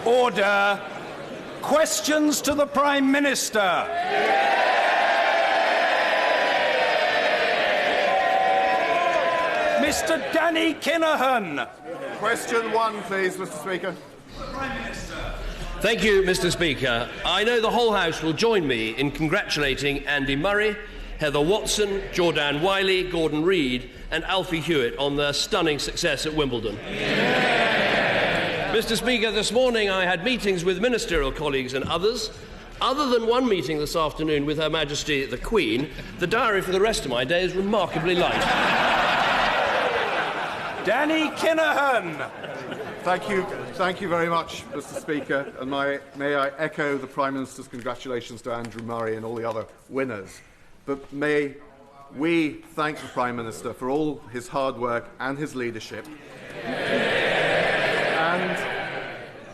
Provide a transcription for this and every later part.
Order. Questions to the Prime Minister. Mr. Danny Kinahan. Question 1, please, Mr. Speaker. Prime Minister. Thank you, Mr. Speaker. I know the whole House will join me in congratulating Andy Murray, Heather Watson, Jordan Wiley, Gordon Reid and Alfie Hewitt on their stunning success at Wimbledon. Mr. Speaker, this morning I had meetings with ministerial colleagues and others. Other than one meeting this afternoon with Her Majesty the Queen, the diary for the rest of my day is remarkably light. Danny Kinahan. Thank you very much, Mr. Speaker, and may I echo the Prime Minister's congratulations to Andrew Murray and all the other winners. But may we thank the Prime Minister for all his hard work and his leadership, and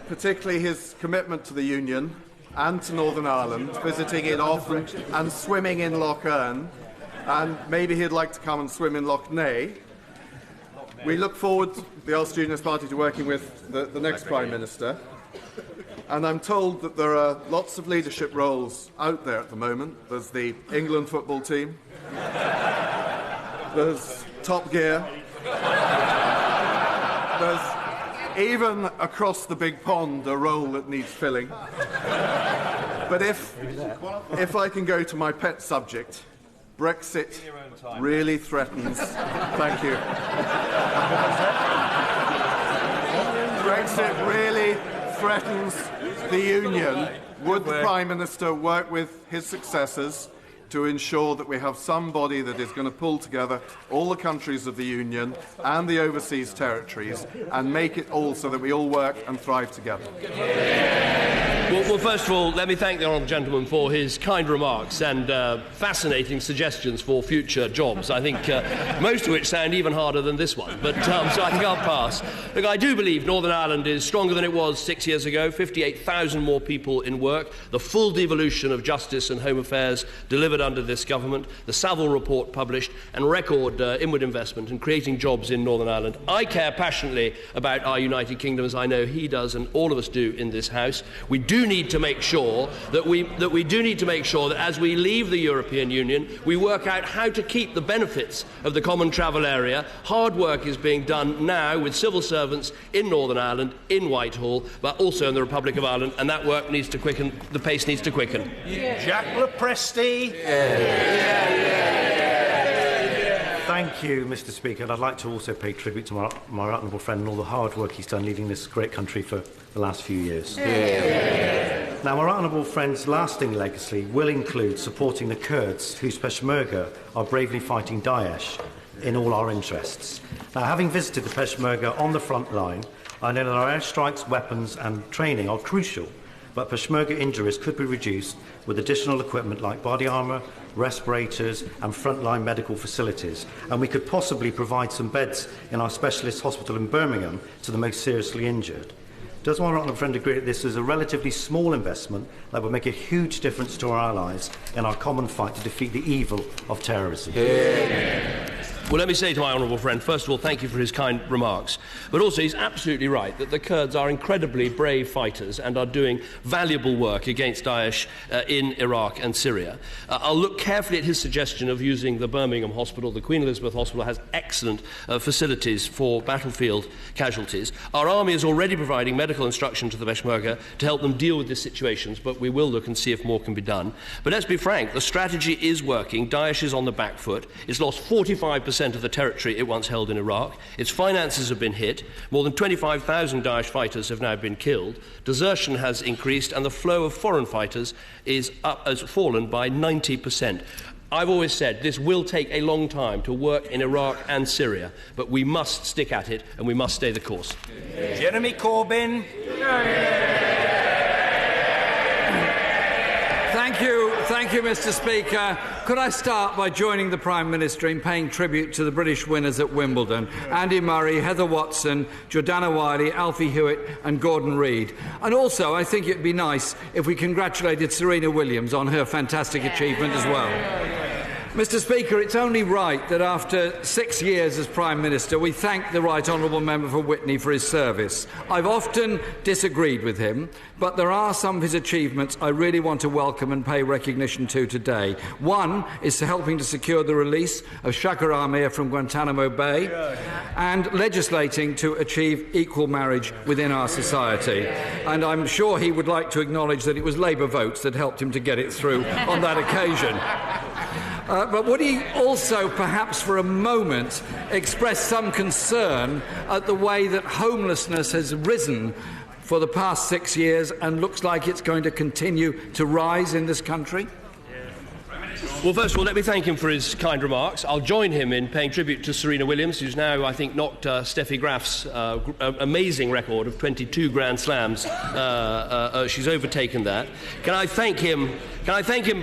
particularly his commitment to the Union and to Northern Ireland, visiting it often and swimming in Lough Erne, and maybe he'd like to come and swim in Lough Neagh. We look forward, the Ulster Unionist Party, to working with the next Prime Minister. And I'm told that there are lots of leadership roles out there at the moment. There's the England football team. There's Top Gear. There's even across the big pond a role that needs filling. But if I can go to my pet subject, Brexit really threatens. Thank you. Brexit really threatens the Union. Would the Prime Minister work with his successors to ensure that we have somebody that is going to pull together all the countries of the Union and the overseas territories and make it all so that we all work and thrive together? Well, first of all, let me thank the honourable gentleman for his kind remarks and fascinating suggestions for future jobs. I think most of which sound even harder than this one, but so I think I'll pass. Look, I do believe Northern Ireland is stronger than it was 6 years ago, 58,000 more people in work, the full devolution of justice and home affairs delivered under this government, the Saville report published, and record inward investment in creating jobs in Northern Ireland. I care passionately about our United Kingdom, as I know he does and all of us do in this House. We do need to make sure that as we leave the European Union, we work out how to keep the benefits of the common travel area. Hard work is being done now with civil servants in Northern Ireland, in Whitehall, but also in the Republic of Ireland, and that work needs to quicken. The pace needs to quicken. Jacques Lepresti. Thank you, Mr. Speaker. And I'd like to also pay tribute to my honourable friend and all the hard work he's done leading this great country for the last few years. Now, my honourable friend's lasting legacy will include supporting the Kurds, whose Peshmerga are bravely fighting Daesh in all our interests. Now, having visited the Peshmerga on the front line, I know that our airstrikes, weapons and training are crucial, but Peshmerga injuries could be reduced with additional equipment like body armour, respirators and frontline medical facilities, and we could possibly provide some beds in our specialist hospital in Birmingham to the most seriously injured. Does my honourable friend agree that this is a relatively small investment that will make a huge difference to our allies in our common fight to defeat the evil of terrorism? Well, let me say to my honourable friend, first of all, thank you for his kind remarks. But also, he's absolutely right that the Kurds are incredibly brave fighters and are doing valuable work against Daesh in Iraq and Syria. I'll look carefully at his suggestion of using the Birmingham Hospital. The Queen Elizabeth Hospital has excellent facilities for battlefield casualties. Our army is already providing medical instruction to the Peshmerga to help them deal with these situations, but we will look and see if more can be done. But let's be frank, the strategy is working. Daesh is on the back foot. It's lost 45% of the territory it once held in Iraq. Its finances have been hit. More than 25,000 Daesh fighters have now been killed. Desertion has increased, and the flow of foreign fighters has fallen by 90%. I've always said this will take a long time to work in Iraq and Syria, but we must stick at it and we must stay the course. Jeremy Corbyn. Thank you, Mr. Speaker. Could I start by joining the Prime Minister in paying tribute to the British winners at Wimbledon? Andy Murray, Heather Watson, Jordana Wiley, Alfie Hewitt and Gordon Reid. And also, I think it would be nice if we congratulated Serena Williams on her fantastic achievement as well. Mr. Speaker, it's only right that after 6 years as Prime Minister, we thank the Right Honourable Member for Witney for his service. I've often disagreed with him, but there are some of his achievements I really want to welcome and pay recognition to today. One is helping to secure the release of Shakar Amir from Guantanamo Bay and legislating to achieve equal marriage within our society. And I'm sure he would like to acknowledge that it was Labour votes that helped him to get it through on that occasion. But would he also, perhaps for a moment, express some concern at the way that homelessness has risen for the past 6 years and looks like it's going to continue to rise in this country? Well, first of all, let me thank him for his kind remarks. I'll join him in paying tribute to Serena Williams, who's now, I think, knocked Steffi Graf's amazing record of 22 Grand Slams. She's overtaken that. Can I thank him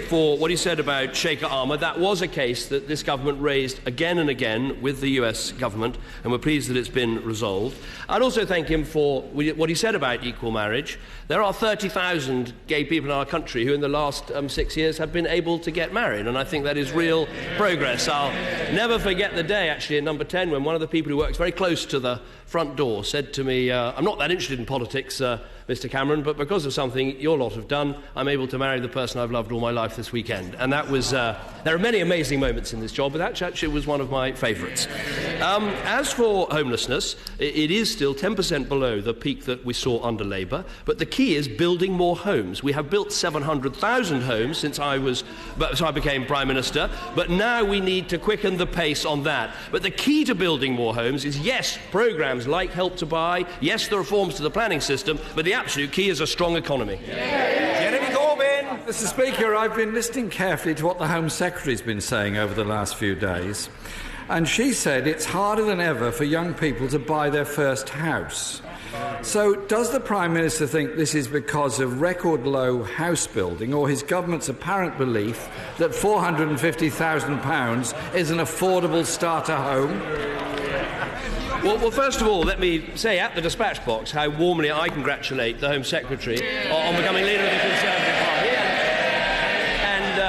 for what he said about Shakar Amir? That was a case that this government raised again and again with the US government, and we're pleased that it's been resolved. I'd also thank him for what he said about equal marriage. There are 30,000 gay people in our country who in the last 6 years have been able to get married, and I think that is real progress. I'll never forget the day, actually, in Number 10, when one of the people who works very close to the front door said to me, I'm not that interested in politics, Mr. Cameron, but because of something your lot have done, I'm able to marry the person I've loved all my life this weekend. And that was, there are many amazing moments in this job, but that actually was one of my favourites. As for homelessness, it is still 10% below the peak that we saw under Labour, but the key is building more homes. We have built 700,000 homes since I became Prime Minister, but now we need to quicken the pace on that. But the key to building more homes is, yes, programmes like Help to Buy, yes, the reforms to the planning system, but the absolute key is a strong economy. Jeremy Corbyn. Mr. Speaker, I've been listening carefully to what the Home Secretary's been saying over the last few days, and she said it's harder than ever for young people to buy their first house. So does the Prime Minister think this is because of record low house building, or his government's apparent belief that £450,000 is an affordable starter home? Well, first of all, let me say at the dispatch box how warmly I congratulate the Home Secretary on becoming leader of the Conservative Party. And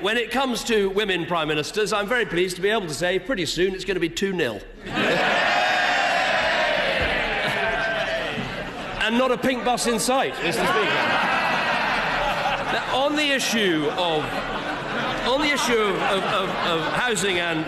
when it comes to women Prime Ministers, I'm very pleased to be able to say pretty soon it's going to be 2-0. And not a pink bus in sight, Mr. Speaker. Now, on the issue of housing and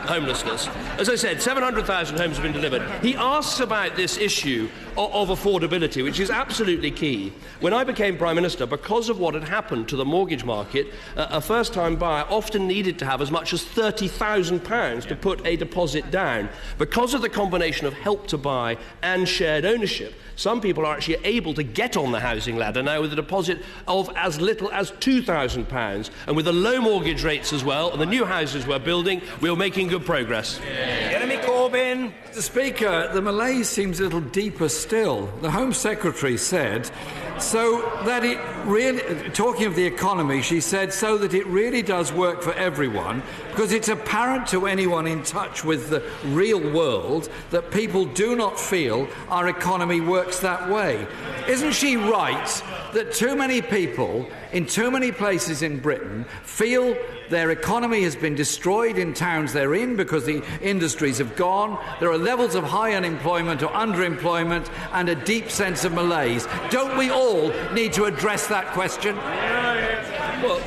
homelessness, as I said, 700,000 homes have been delivered. He asks about this issue of affordability, which is absolutely key. When I became Prime Minister, because of what had happened to the mortgage market, a first-time buyer often needed to have as much as £30,000 to put a deposit down. Because of the combination of Help to Buy and shared ownership, some people are actually able to get on the housing ladder now with a deposit of as little as £2,000. And with the low mortgage rates as well, and the new houses we're building, we're making good progress. Jeremy Corbyn. Mr. Speaker, the malaise seems a little deeper still. The Home Secretary said, so that it really, talking of the economy, she said, so that it really does work for everyone, because it's apparent to anyone in touch with the real world that people do not feel our economy works that way. Isn't she right that too many people in too many places in Britain feel their economy has been destroyed in towns they're in because the industries have gone, there are levels of high unemployment or underemployment and a deep sense of malaise? Don't we all need to address that question?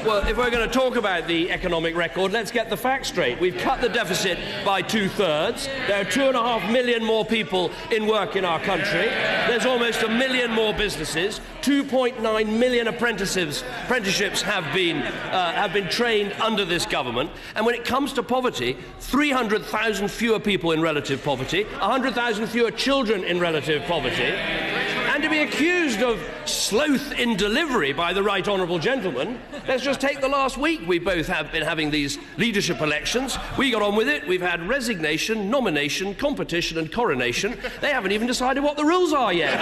Well, if we're going to talk about the economic record, let's get the facts straight. We've cut the deficit by 2/3. There are 2.5 million more people in work in our country. There's almost 1 million more businesses. 2.9 million apprenticeships have been trained under this government. And when it comes to poverty, 300,000 fewer people in relative poverty, 100,000 fewer children in relative poverty. And to be accused of sloth in delivery by the right honourable gentleman, let's just take the last week. We both have been having these leadership elections. We got on with it. We've had resignation, nomination, competition and coronation. They haven't even decided what the rules are yet.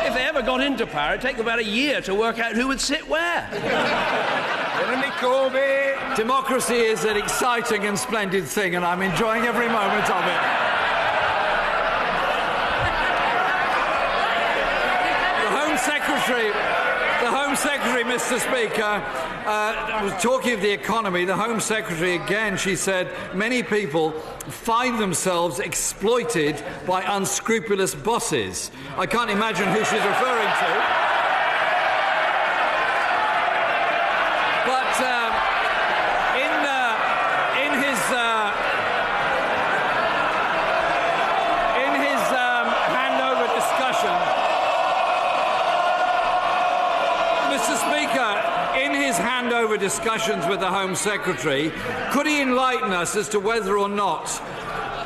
If they ever got into power, it'd take them about a year to work out who would sit where. Jeremy Corbyn. Democracy is an exciting and splendid thing, and I'm enjoying every moment of it. Secretary, Mr. Speaker, I was talking of the economy. The Home Secretary, again, she said, many people find themselves exploited by unscrupulous bosses. I can't imagine who she's referring to. Discussions with the Home Secretary, could he enlighten us as to whether or not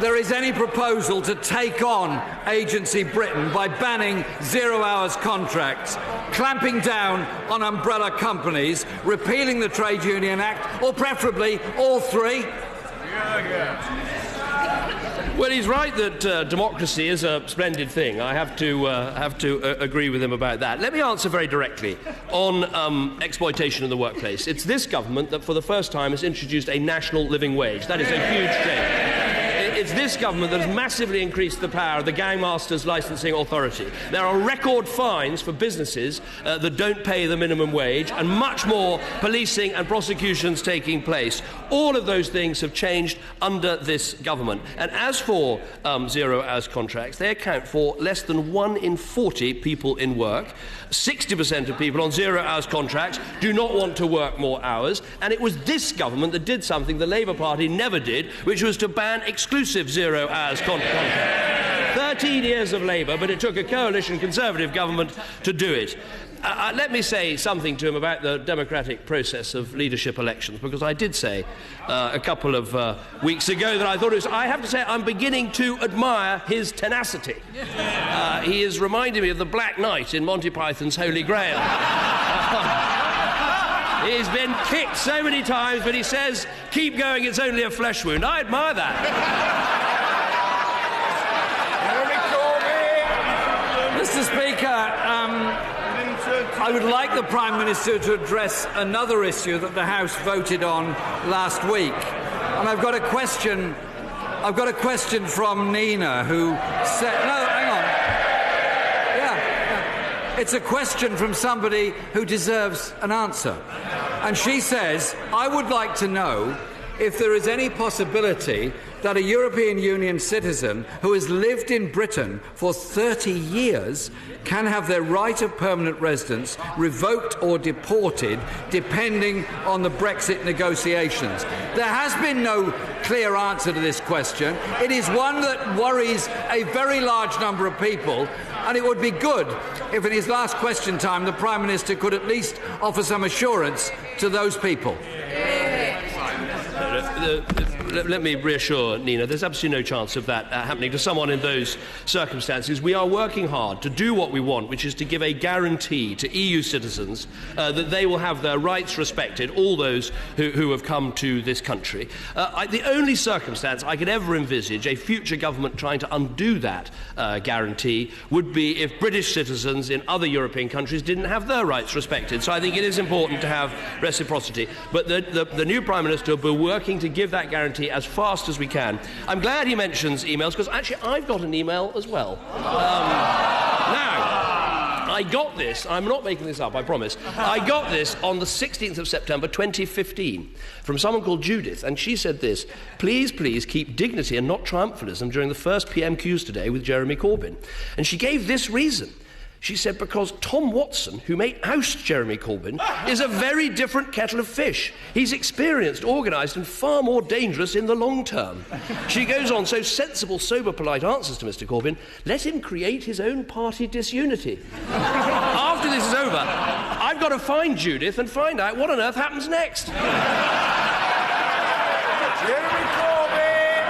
there is any proposal to take on Agency Britain by banning zero-hours contracts, clamping down on umbrella companies, repealing the Trade Union Act, or preferably all three? Well, he's right that democracy is a splendid thing. I have to agree with him about that. Let me answer very directly on exploitation in the workplace. It's this government that, for the first time, has introduced a national living wage. That is a huge change. It's this government that has massively increased the power of the Gangmasters Licensing Authority. There are record fines for businesses that don't pay the minimum wage, and much more policing and prosecutions taking place. All of those things have changed under this government. And as for zero-hours contracts, they account for less than 1 in 40 people in work. 60% of people on zero-hours contracts do not want to work more hours, and it was this government that did something the Labour Party never did, which was to ban exclusive zero-hours contracts. 13 years of Labour, but it took a coalition Conservative government to do it. Let me say something to him about the democratic process of leadership elections, because I did say a couple of weeks ago that I thought it was... I have to say I'm beginning to admire his tenacity. He is reminding me of the Black Knight in Monty Python's Holy Grail. He's been kicked so many times, but he says, keep going, it's only a flesh wound. I admire that. Mr. Speaker, I would like the Prime Minister to address another issue that the House voted on last week. And I've got a question from Nina, who said... No, hang on. Yeah. It's a question from somebody who deserves an answer. And she says, I would like to know if there is any possibility that a European Union citizen who has lived in Britain for 30 years can have their right of permanent residence revoked or deported depending on the Brexit negotiations. There has been no clear answer to this question. It is one that worries a very large number of people, and it would be good if in his last question time the Prime Minister could at least offer some assurance to those people. Let me reassure Nina, there's absolutely no chance of that happening to someone in those circumstances. We are working hard to do what we want, which is to give a guarantee to EU citizens that they will have their rights respected, all those who have come to this country. The only circumstance I could ever envisage a future government trying to undo that guarantee would be if British citizens in other European countries didn't have their rights respected. So I think it is important to have reciprocity. But the new Prime Minister will be working to give that guarantee as fast as we can. I'm glad he mentions emails, because actually I've got an email as well. Now, I got this, I'm not making this up, I promise. I got this on the 16th of September 2015 from someone called Judith, and she said this: please keep dignity and not triumphalism during the first PMQs today with Jeremy Corbyn. And she gave this reason. She said, because Tom Watson, who may oust Jeremy Corbyn, is a very different kettle of fish. He's experienced, organised and far more dangerous in the long term. She goes on, so sensible, sober, polite answers to Mr Corbyn. Let him create his own party disunity. After this is over, I've got to find Judith and find out what on earth happens next. Jeremy Corbyn!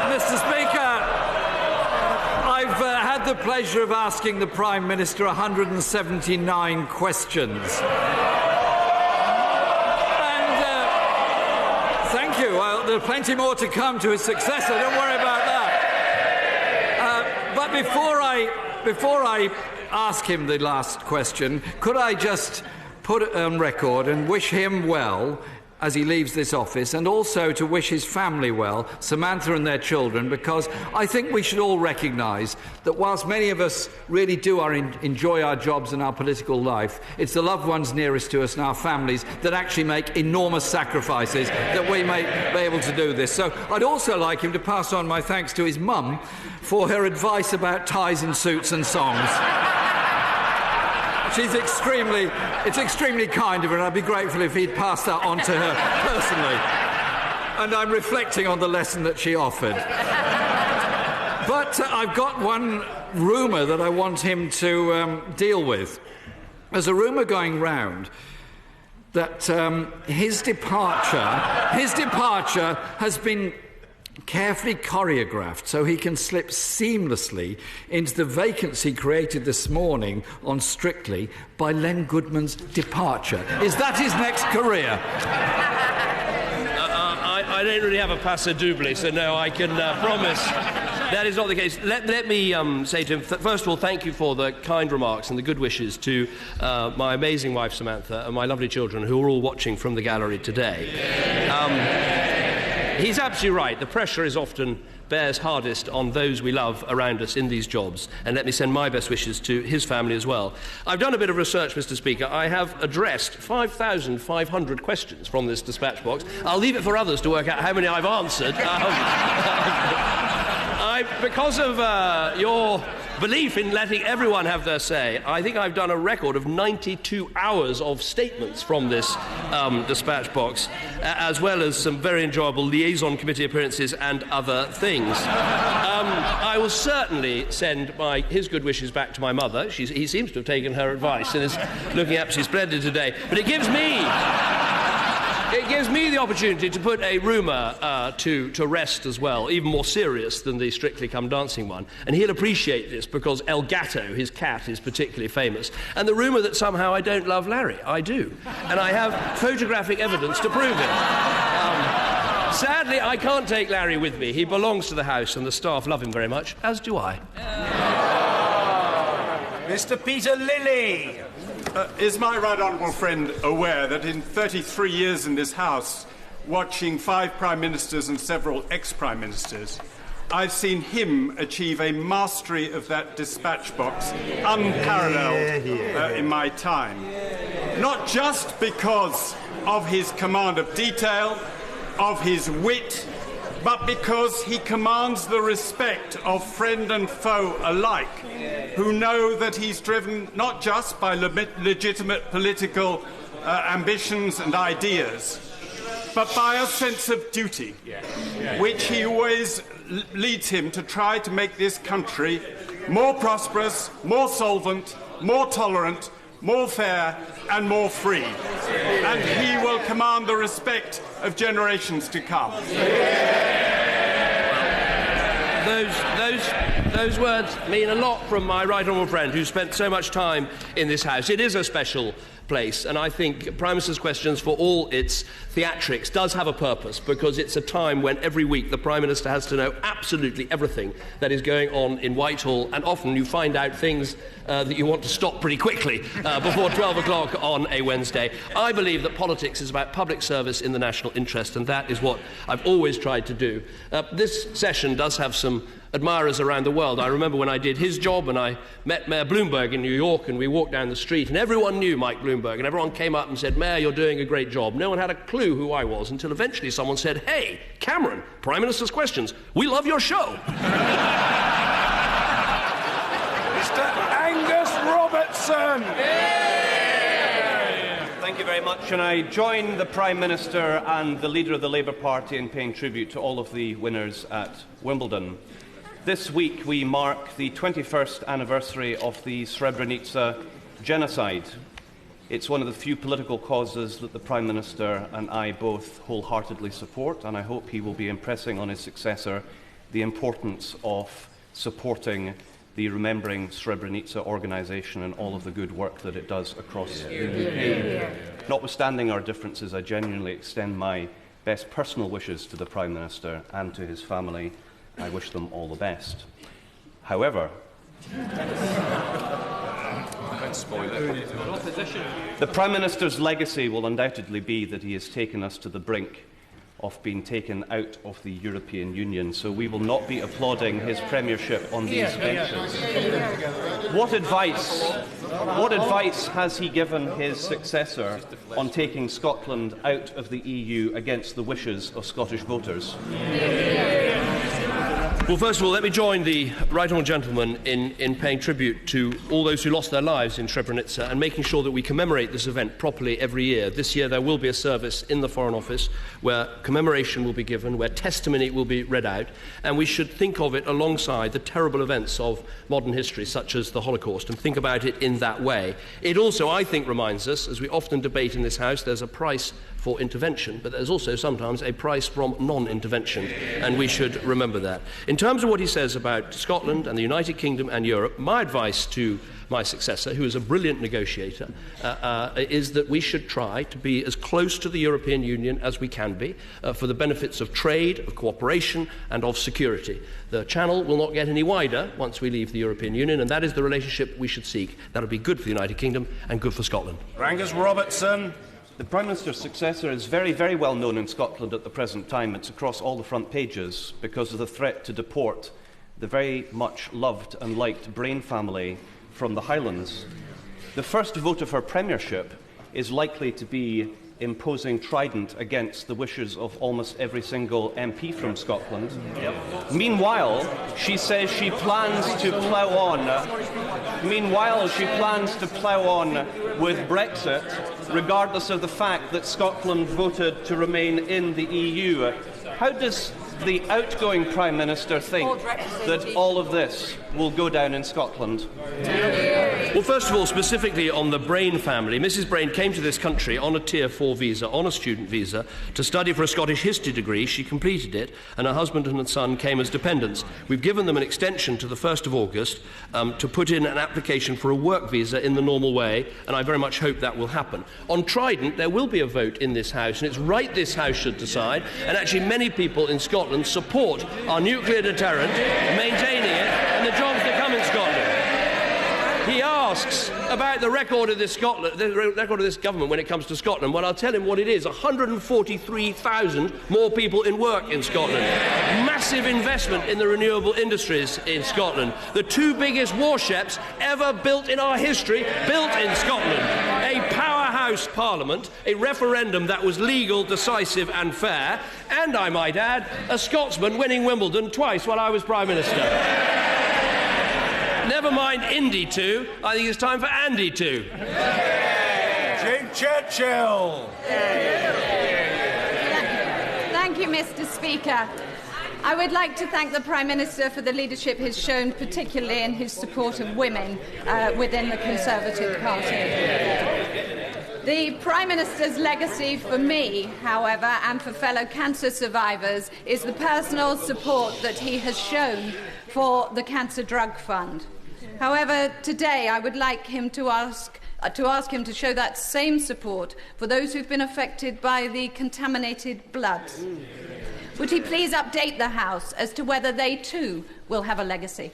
Mr Speaker, I've had the pleasure of asking the Prime Minister 179 questions. And thank you. Well, there are plenty more to come to his successor. Don't worry about that. But before I ask him the last question, could I just put on record and wish him well as he leaves this office, and also to wish his family well, Samantha and their children, because I think we should all recognise that whilst many of us really do enjoy our jobs and our political life, it's the loved ones nearest to us and our families that actually make enormous sacrifices that we may be able to do this. So I'd also like him to pass on my thanks to his mum for her advice about ties and suits and songs. It's extremely kind of her, and I'd be grateful if he'd pass that on to her personally. And I'm reflecting on the lesson that she offered. But I've got one rumour that I want him to deal with. There's a rumour going round that his departure has been carefully choreographed so he can slip seamlessly into the vacancy created this morning on Strictly by Len Goodman's departure. Is that his next career? I don't really have a paso doble, so no, I can promise that is not the case. Let me say to him, first of all, thank you for the kind remarks and the good wishes to my amazing wife Samantha and my lovely children who are all watching from the gallery today. He's absolutely right. The pressure is often bears hardest on those we love around us in these jobs. And let me send my best wishes to his family as well. I've done a bit of research, Mr. Speaker. I have addressed 5,500 questions from this dispatch box. I'll leave it for others to work out how many I've answered. Because of your belief in letting everyone have their say, I think I've done a record of 92 hours of statements from this dispatch box, as well as some very enjoyable liaison committee appearances and other things. I will certainly send his good wishes back to my mother. He seems to have taken her advice and is looking absolutely splendid today. But it gives me the opportunity to put a rumour to rest as well, even more serious than the Strictly Come Dancing one. And he'll appreciate this because El Gato, his cat, is particularly famous. And the rumour that somehow I don't love Larry. I do. And I have photographic evidence to prove it. Sadly, I can't take Larry with me. He belongs to the house and the staff love him very much, as do I. Mr. Peter Lilly. Is my right honourable friend aware that in 33 years in this House, watching 5 Prime Ministers and several ex-Prime Ministers, I've seen him achieve a mastery of that dispatch box unparalleled in my time. Not just because of his command of detail, of his wit, but because he commands the respect of friend and foe alike, who know that he's driven not just by legitimate political ambitions and ideas, but by a sense of duty, which he always leads him to try to make this country more prosperous, more solvent, more tolerant, more fair and more free. And he will command the respect of generations to come. Those words mean a lot from my right honourable friend who spent so much time in this House. It is a special place, and I think Prime Minister's Questions, for all its theatrics, does have a purpose, because it's a time when every week the Prime Minister has to know absolutely everything that is going on in Whitehall, and often you find out things that you want to stop pretty quickly before 12 o'clock on a Wednesday. I believe that politics is about public service in the national interest, and that is what I've always tried to do. This session does have some admirers around the world. I remember when I did his job and I met Mayor Bloomberg in New York, and we walked down the street and everyone knew Mike Bloomberg, and everyone came up and said, "Mayor, you're doing a great job." No one had a clue who I was until eventually someone said, "Hey, Cameron, Prime Minister's Questions, we love your show." Mr. Angus Robertson. Thank you very much, and I join the Prime Minister and the leader of the Labour Party in paying tribute to all of the winners at Wimbledon. This week we mark the 21st anniversary of the Srebrenica genocide. It's one of the few political causes that the Prime Minister and I both wholeheartedly support, and I hope he will be impressing on his successor the importance of supporting the Remembering Srebrenica organisation and all of the good work that it does across the UK. Notwithstanding our differences, I genuinely extend my best personal wishes to the Prime Minister and to his family. I wish them all the best. However, and spoil it. The Prime Minister's legacy will undoubtedly be that he has taken us to the brink of being taken out of the European Union, so we will not be applauding his premiership on these benches. What advice has he given his successor on taking Scotland out of the EU against the wishes of Scottish voters? Well, first of all, let me join the right honourable gentleman in paying tribute to all those who lost their lives in Srebrenica and making sure that we commemorate this event properly every year. This year there will be a service in the Foreign Office where commemoration will be given, where testimony will be read out, and we should think of it alongside the terrible events of modern history, such as the Holocaust, and think about it in that way. It also, I think, reminds us, as we often debate in this House, there's a price for intervention, but there's also sometimes a price from non-intervention, and we should remember that. In terms of what he says about Scotland and the United Kingdom and Europe, my advice to my successor, who is a brilliant negotiator, is that we should try to be as close to the European Union as we can be for the benefits of trade, of cooperation and of security. The channel will not get any wider once we leave the European Union, and that is the relationship we should seek. That will be good for the United Kingdom and good for Scotland. Angus Robertson. The Prime Minister's successor is very, very well known in Scotland at the present time. It's across all the front pages because of the threat to deport the very much loved and liked Brain family from the Highlands. The first vote of her premiership is likely to be imposing Trident against the wishes of almost every single MP from Scotland. Meanwhile, she says she plans to plough on. With Brexit, regardless of the fact that Scotland voted to remain in the EU. How does the outgoing Prime Minister think that all of this will go down in Scotland? Well, first of all, specifically on the Brain family, Mrs. Brain came to this country on a Tier 4 visa, on a student visa, to study for a Scottish history degree. She completed it, and her husband and her son came as dependents. We've given them an extension to the 1st of August to put in an application for a work visa in the normal way, and I very much hope that will happen. On Trident, there will be a vote in this House, and it's right this House should decide, and actually many people in Scotland support our nuclear deterrent, maintaining it, and the jobs that come in Scotland. He asks about the record of this government when it comes to Scotland. Well, I'll tell him what it is. 143,000 more people in work in Scotland. Massive investment in the renewable industries in Scotland. The 2 biggest warships ever built in our history, built in Scotland. A powerhouse parliament, a referendum that was legal, decisive and fair, and, I might add, a Scotsman winning Wimbledon twice while I was Prime Minister. Never mind Indy 2, I think it's time for Andy 2. Jane Churchill. Thank you, Mr. Speaker. I would like to thank the Prime Minister for the leadership he's shown, particularly in his support of women within the Conservative Party. The Prime Minister's legacy for me, however, and for fellow cancer survivors, is the personal support that he has shown for the Cancer Drug Fund. However, today I would like him to ask him to show that same support for those who've been affected by the contaminated blood. Would he please update the House as to whether they too will have a legacy?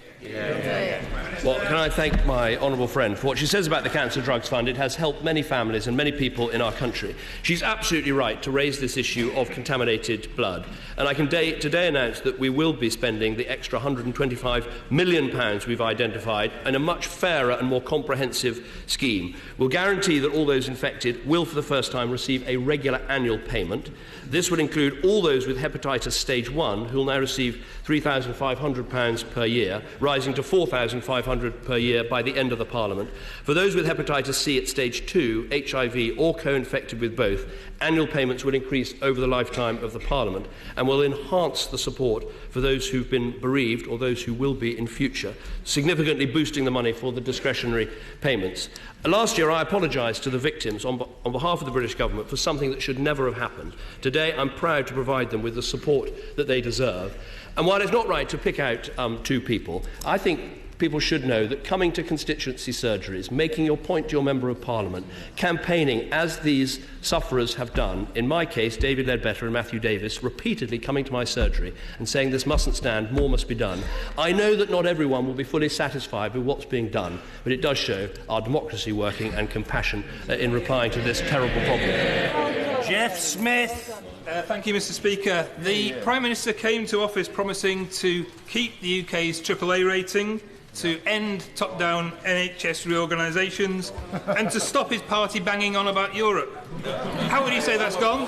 Well, can I thank my honourable friend for what she says about the Cancer Drugs Fund. It has helped many families and many people in our country. She's absolutely right to raise this issue of contaminated blood. And I can today announce that we will be spending the extra £125 million we've identified in a much fairer and more comprehensive scheme. We'll guarantee that all those infected will, for the first time, receive a regular annual payment. This will include all those with hepatitis stage 1, who will now receive £3,500 per year, rising to £4,500 per year by the end of the Parliament. For those with hepatitis C at stage 2, HIV or co-infected with both, annual payments will increase over the lifetime of the Parliament and will enhance the support for those who've been bereaved or those who will be in future, significantly boosting the money for the discretionary payments. Last year I apologised to the victims on behalf of the British Government for something that should never have happened. Today I'm proud to provide them with the support that they deserve. And while it's not right to pick out 2 people, I think people should know that coming to constituency surgeries, making your point to your Member of Parliament, campaigning as these sufferers have done, in my case, David Ledbetter and Matthew Davis, repeatedly coming to my surgery and saying this mustn't stand, more must be done. I know that not everyone will be fully satisfied with what's being done, but it does show our democracy working and compassion in replying to this terrible problem. Jeff Smith. Thank you, Mr. Speaker. The Prime Minister came to office promising to keep the UK's AAA rating, to end top-down NHS reorganisations and to stop his party banging on about Europe. How would you say that's gone?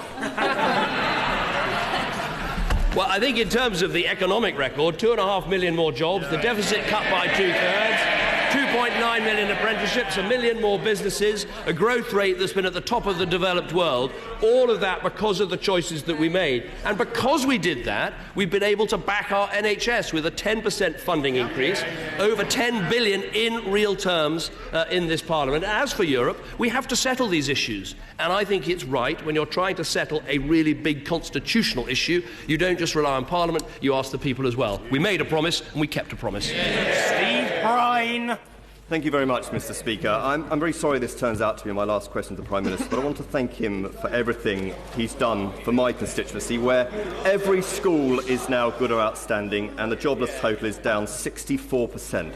Well, I think in terms of the economic record, 2.5 million more jobs, the deficit cut by 2/3, 2.9 million apprenticeships, 1 million more businesses, a growth rate that's been at the top of the developed world, all of that because of the choices that we made. And because we did that, we've been able to back our NHS with a 10% funding increase, over 10 billion in real terms in this Parliament. As for Europe, we have to settle these issues. And I think it's right, when you're trying to settle a really big constitutional issue, you don't just rely on Parliament, you ask the people as well. We made a promise and we kept a promise. Steve Brine. Thank you very much, Mr. Speaker. I'm very sorry this turns out to be my last question to the Prime Minister, but I want to thank him for everything he's done for my constituency, where every school is now good or outstanding, and the jobless total is down 64%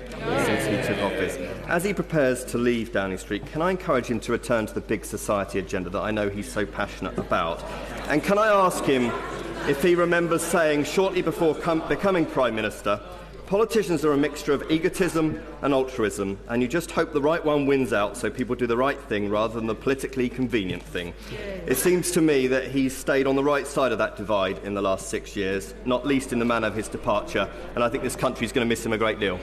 since he took office. As he prepares to leave Downing Street, can I encourage him to return to the big society agenda that I know he's so passionate about? And can I ask him if he remembers saying shortly before becoming Prime Minister, politicians are a mixture of egotism and altruism, and you just hope the right one wins out so people do the right thing rather than the politically convenient thing. It seems to me that he's stayed on the right side of that divide in the last 6 years, not least in the manner of his departure, and I think this country's going to miss him a great deal.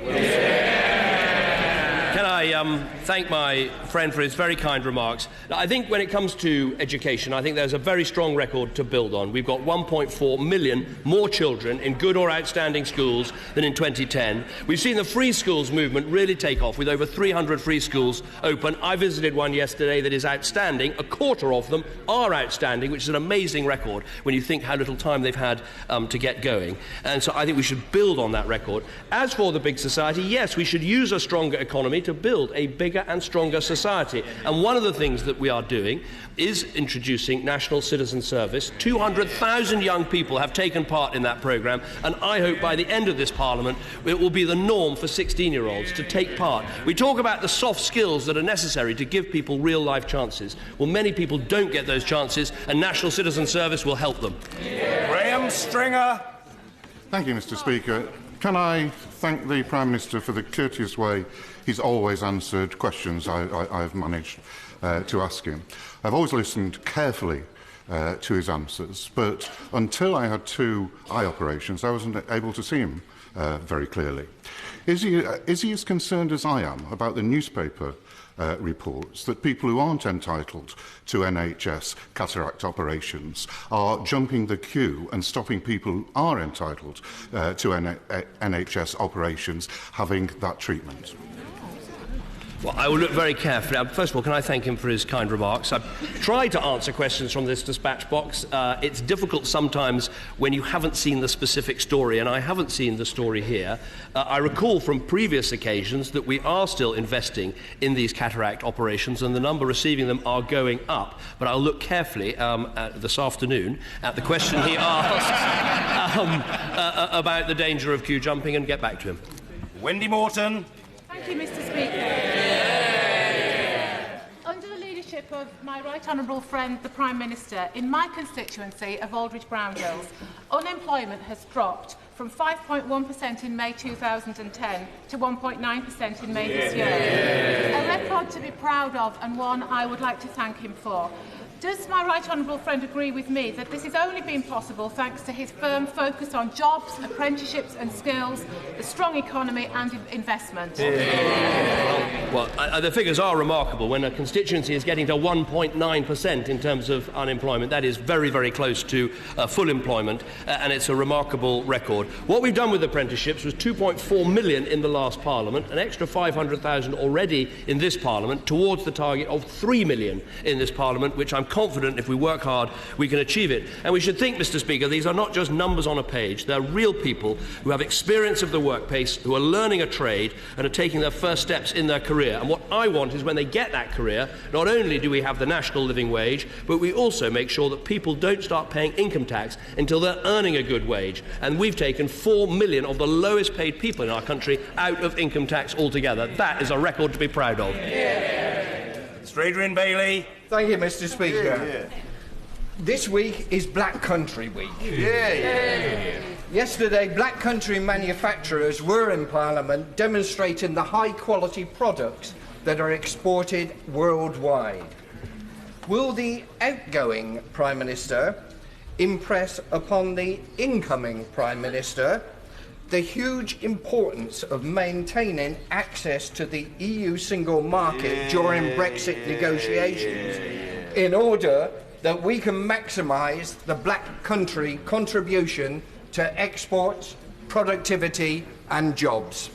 Can I thank my friend for his very kind remarks? I think when it comes to education, I think there's a very strong record to build on. We've got 1.4 million more children in good or outstanding schools than in 2010. We've seen the free schools movement really take off, with over 300 free schools open. I visited one yesterday that is outstanding. A quarter of them are outstanding, which is an amazing record when you think how little time they've had to get going. And so I think we should build on that record. As for the big society, yes, we should use a stronger economy to build a bigger and stronger society. And one of the things that we are doing is introducing National Citizen Service. 200,000 young people have taken part in that programme, and I hope by the end of this Parliament it will be the norm for 16-year-olds to take part. We talk about the soft skills that are necessary to give people real-life chances. Well, many people don't get those chances, and National Citizen Service will help them. Graham Stringer. Thank you, Mr. Speaker. Can I thank the Prime Minister for the courteous way he's always answered questions I've managed to ask him. I've always listened carefully to his answers, but until I had 2 eye operations, I wasn't able to see him very clearly. Is he as concerned as I am about the newspaper reports that people who aren't entitled to NHS cataract operations are jumping the queue and stopping people who are entitled to NHS operations having that treatment? Well, I will look very carefully. First of all, can I thank him for his kind remarks? I've tried to answer questions from this dispatch box. It's difficult sometimes when you haven't seen the specific story, and I haven't seen the story here. I recall from previous occasions that we are still investing in these cataract operations, and the number receiving them are going up. But I'll look carefully this afternoon at the question he asked about the danger of queue jumping and get back to him. Wendy Morton. Thank you, Mr. Speaker. Under the leadership of my right honourable friend, the Prime Minister, in my constituency of Aldridge Brownhills, unemployment has dropped from 5.1% in May 2010 to 1.9% in May this year. A record to be proud of, and one I would like to thank him for. Does my right honourable friend agree with me that this has only been possible thanks to his firm focus on jobs, apprenticeships and skills, the strong economy and investment? Well, the figures are remarkable. When a constituency is getting to 1.9% in terms of unemployment, that is very, very close to full employment, and it's a remarkable record. What we've done with apprenticeships was 2.4 million in the last Parliament, an extra 500,000 already in this Parliament, towards the target of 3 million in this Parliament, which I'm confident if we work hard we can achieve it. And we should think, Mr. Speaker, these are not just numbers on a page. They're real people who have experience of the workplace, who are learning a trade and are taking their first steps in their career. And what I want is when they get that career, not only do we have the national living wage, but we also make sure that people don't start paying income tax until they're earning a good wage. And we've taken 4 million of the lowest paid people in our country out of income tax altogether. That is a record to be proud of. Mr. Adrian Bailey. Thank you, Mr. Speaker. This week is Black Country Week. Yesterday, Black Country manufacturers were in Parliament demonstrating the high-quality products that are exported worldwide. Will the outgoing Prime Minister impress upon the incoming Prime Minister the huge importance of maintaining access to the EU single market during Brexit negotiations in order that we can maximise the Black Country contribution to exports, productivity and jobs?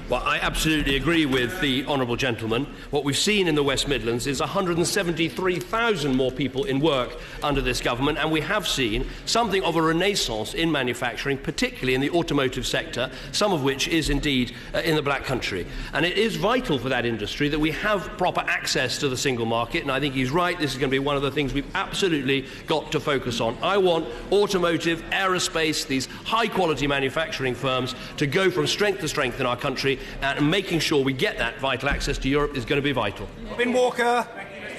Well, I absolutely agree with the honourable gentleman. What we've seen in the West Midlands is 173,000 more people in work under this government, and we have seen something of a renaissance in manufacturing, particularly in the automotive sector, some of which is indeed in the Black Country. And it is vital for that industry that we have proper access to the single market, and I think he's right, this is going to be one of the things we've absolutely got to focus on. I want automotive, aerospace, these high-quality manufacturing firms to go from strength to strength in our country, and making sure we get that vital access to Europe is going to be vital. Robin Walker.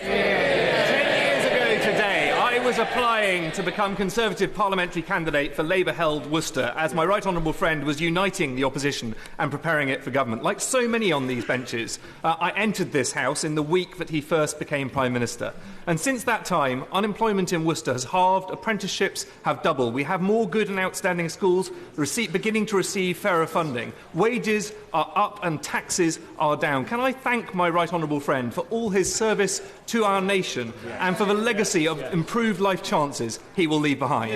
10 years ago today, I was applying to become Conservative parliamentary candidate for Labour-held Worcester, as my right honourable friend was uniting the opposition and preparing it for government. Like so many on these benches, I entered this House in the week that he first became Prime Minister. And since that time, unemployment in Worcester has halved, apprenticeships have doubled. We have more good and outstanding schools, beginning to receive fairer funding. Wages are up and taxes are down. Can I thank my right honourable friend for all his service to our nation and for the legacy of improved life chances he will leave behind?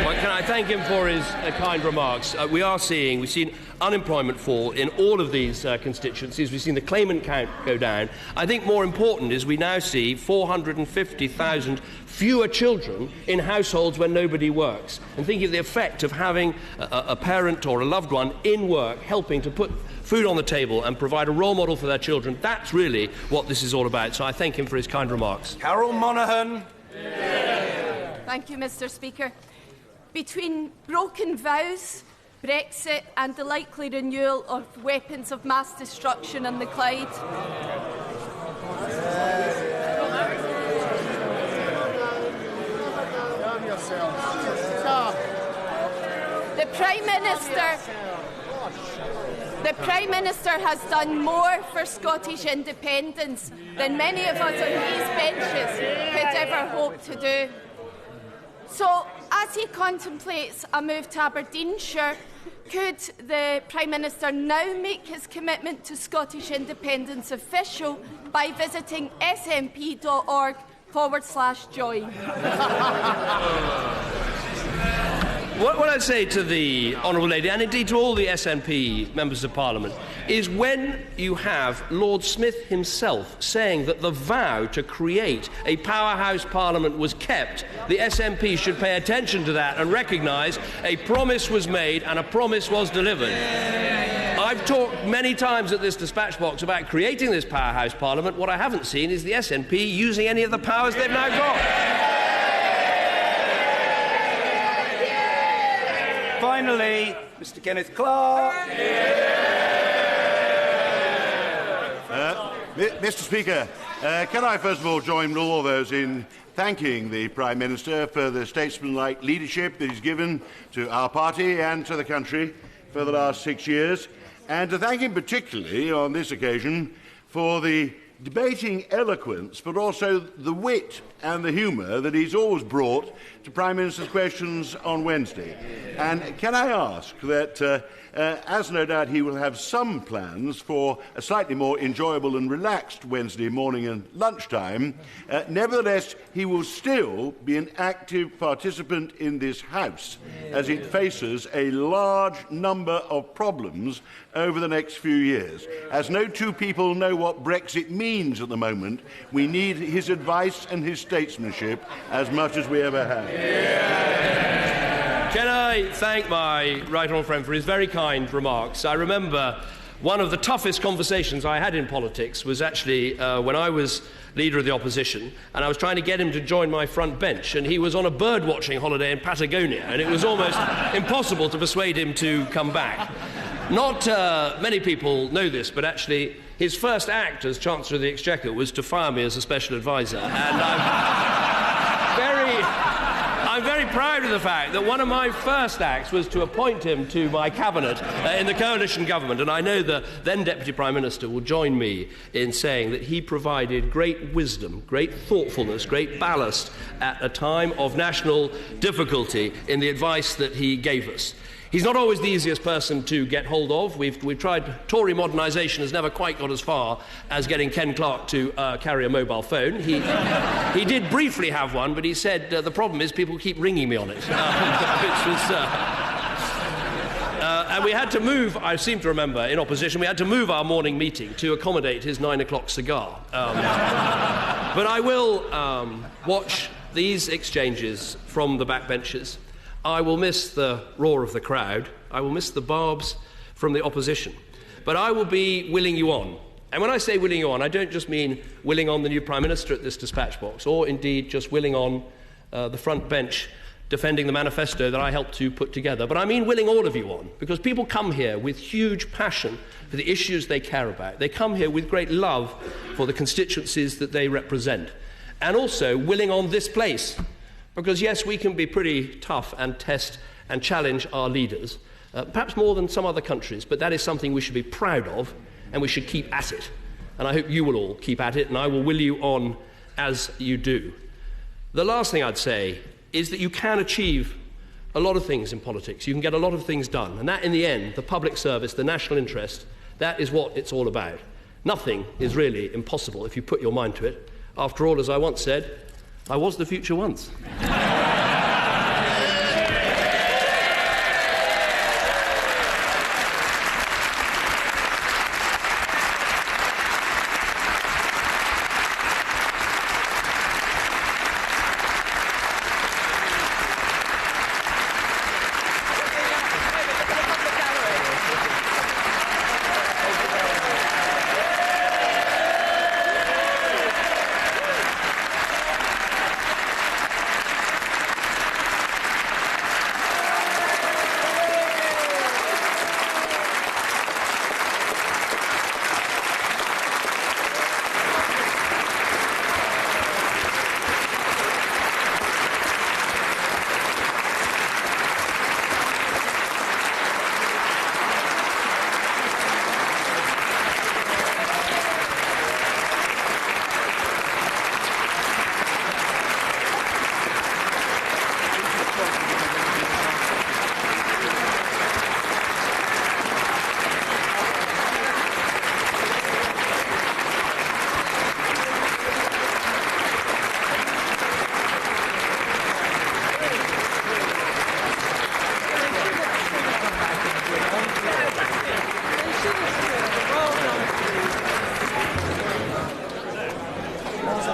Well, can I thank him for his kind remarks? We've seen unemployment fall in all of these constituencies. We've seen the claimant count go down. I think more important is we now see 450,000 fewer children in households where nobody works. And think of the effect of having a parent or a loved one in work helping to put food on the table and provide a role model for their children. That's really what this is all about. So I thank him for his kind remarks. Carol Monaghan. Thank you, Mr. Speaker. Between broken vows, Brexit and the likely renewal of weapons of mass destruction in the Clyde, the Prime Minister has done more for Scottish independence than many of us on these benches could ever hope to do. So, as he contemplates a move to Aberdeenshire, could the Prime Minister now make his commitment to Scottish independence official by visiting snp.org/join? What I'd say to the Honourable Lady, and indeed to all the SNP members of Parliament, is when you have Lord Smith himself saying that the vow to create a powerhouse Parliament was kept, the SNP should pay attention to that and recognise a promise was made and a promise was delivered. I've talked many times at this dispatch box about creating this powerhouse Parliament. What I haven't seen is the SNP using any of the powers they've now got. Finally, Mr. Kenneth Clark. Mr. Speaker, can I first of all join with all those in thanking the Prime Minister for the statesmanlike leadership that he's given to our party and to the country for the last 6 years, and to thank him particularly on this occasion for the debating eloquence, but also the wit and the humour that he's always brought to Prime Minister's questions on Wednesday. And can I ask that, as no doubt he will have some plans for a slightly more enjoyable and relaxed Wednesday morning and lunchtime, nevertheless he will still be an active participant in this House as it faces a large number of problems over the next few years. As no two people know what Brexit means at the moment, we need his advice and his statesmanship as much as we ever have. Can I thank my right honourable friend for his very kind remarks? I remember one of the toughest conversations I had in politics was actually when I was Leader of the Opposition, and I was trying to get him to join my front bench, and he was on a bird-watching holiday in Patagonia, and it was almost impossible to persuade him to come back. Not many people know this, but actually his first act as Chancellor of the Exchequer was to fire me as a special advisor, and I'm very proud of the fact that one of my first acts was to appoint him to my cabinet in the coalition government, and I know the then Deputy Prime Minister will join me in saying that he provided great wisdom, great thoughtfulness, great ballast at a time of national difficulty in the advice that he gave us. He's not always the easiest person to get hold of. We've tried. Tory modernisation has never quite got as far as getting Ken Clarke to carry a mobile phone. He did briefly have one, but he said the problem is people keep ringing me on it. And we had to move, I seem to remember, in opposition, we had to move our morning meeting to accommodate his 9 o'clock cigar. But I will watch these exchanges from the backbenches. I will miss the roar of the crowd. I will miss the barbs from the opposition. But I will be willing you on. And when I say willing you on, I don't just mean willing on the new Prime Minister at this dispatch box, or indeed just willing on the front bench defending the manifesto that I helped to put together. But I mean willing all of you on, because people come here with huge passion for the issues they care about. They come here with great love for the constituencies that they represent. And also willing on this place. Because, yes, we can be pretty tough and test and challenge our leaders, perhaps more than some other countries, but that is something we should be proud of, and we should keep at it. And I hope you will all keep at it, and I will will you on as you do. The last thing I'd say is that you can achieve a lot of things in politics. You can get a lot of things done, and that, in the end, the public service, the national interest, that is what it's all about. Nothing is really impossible if you put your mind to it. After all, as I once said, I was the future once.